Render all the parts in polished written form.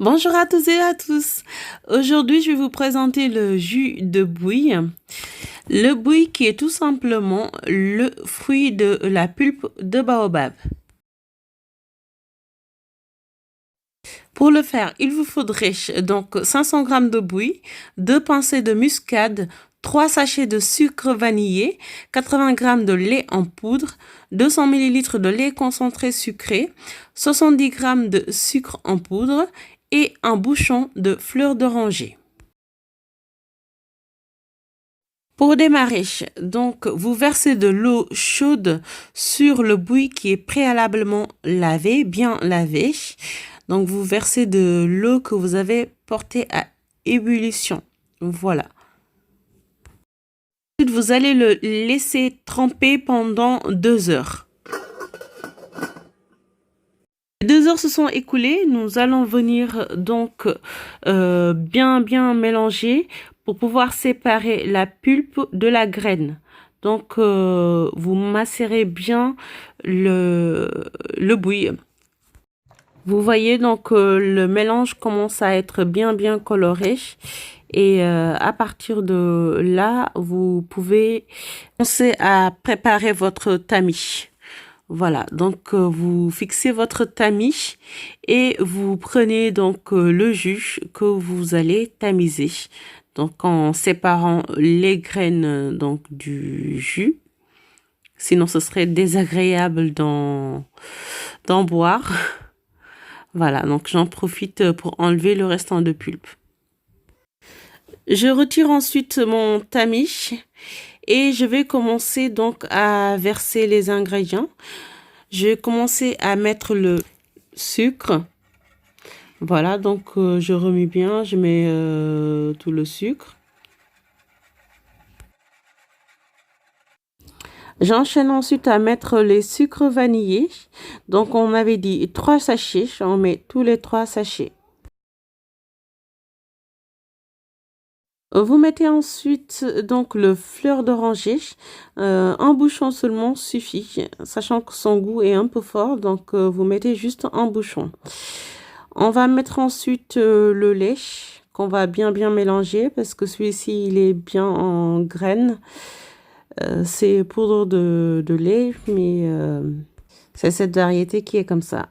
Bonjour à tous et à tous. Aujourd'hui, je vais vous présenter le jus de buis. Le buis qui est tout simplement le fruit de la pulpe de baobab. Pour le faire, il vous faudrait donc 500 g de buis, 2 pincées de muscade, 3 sachets de sucre vanillé, 80 g de lait en poudre, 200 ml de lait concentré sucré, 70 g de sucre en poudre et un bouchon de fleur d'oranger. Pour démarrer, donc vous versez de l'eau chaude sur le buis qui est préalablement lavé, bien lavé. Donc vous versez de l'eau que vous avez portée à ébullition. Voilà. Ensuite, vous allez le laisser tremper pendant 2 heures. 2 heures se sont écoulées. Nous allons venir donc bien mélanger pour pouvoir séparer la pulpe de la graine. Donc vous macérez bien le buis. Vous voyez donc le mélange commence à être bien coloré. Et à partir de là, vous pouvez commencer à préparer votre tamis. Voilà, donc vous fixez votre tamis et vous prenez donc le jus que vous allez tamiser. Donc en séparant les graines donc du jus. Sinon ce serait désagréable d'en boire. Voilà, donc j'en profite pour enlever le restant de pulpe. Je retire ensuite mon tamis et je vais commencer donc à verser les ingrédients. Je vais commencer à mettre le sucre. Voilà, donc je remue bien, je mets tout le sucre. J'enchaîne ensuite à mettre les sucres vanillés. Donc on avait dit 3 sachets, j'en mets tous les 3 sachets. Vous mettez ensuite donc le fleur d'oranger, un bouchon seulement suffit, sachant que son goût est un peu fort, donc vous mettez juste un bouchon. On va mettre ensuite le lait qu'on va bien mélanger parce que celui-ci il est bien en graines. C'est poudre de lait, mais c'est cette variété qui est comme ça.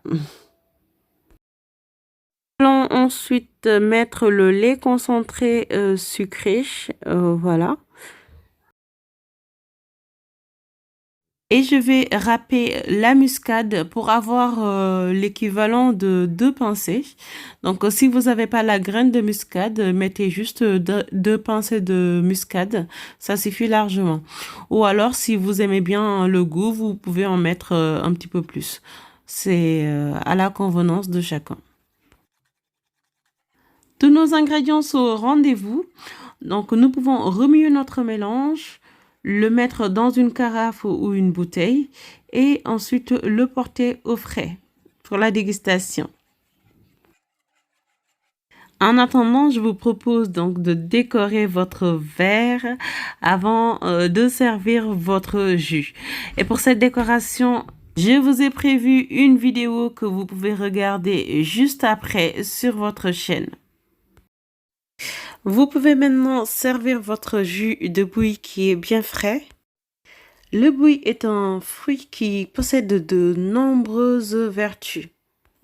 Allons ensuite mettre le lait concentré sucré, voilà. Et je vais râper la muscade pour avoir l'équivalent de 2 pincées. Donc si vous n'avez pas la graine de muscade, mettez juste 2 pincées de muscade, ça suffit largement. Ou alors si vous aimez bien le goût, vous pouvez en mettre un petit peu plus. C'est à la convenance de chacun. Tous nos ingrédients sont au rendez-vous. Donc, nous pouvons remuer notre mélange, le mettre dans une carafe ou une bouteille et ensuite le porter au frais pour la dégustation. En attendant, je vous propose donc de décorer votre verre avant de servir votre jus. Et pour cette décoration, je vous ai prévu une vidéo que vous pouvez regarder juste après sur votre chaîne. Vous pouvez maintenant servir votre jus de buis qui est bien frais. Le buis est un fruit qui possède de nombreuses vertus.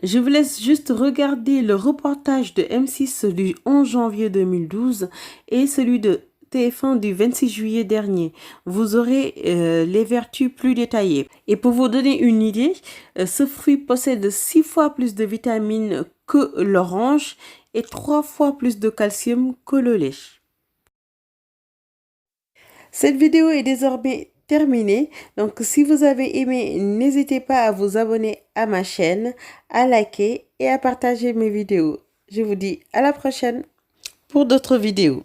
Je vous laisse juste regarder le reportage de M6 du 11 janvier 2012 et celui de TF1 du 26 juillet dernier. Vous aurez les vertus plus détaillées. Et pour vous donner une idée, ce fruit possède 6 fois plus de vitamines que l'orange et 3 fois plus de calcium que le lait. Cette vidéo est désormais terminée. Donc si vous avez aimé, n'hésitez pas à vous abonner à ma chaîne, à liker et à partager mes vidéos. Je vous dis à la prochaine pour d'autres vidéos.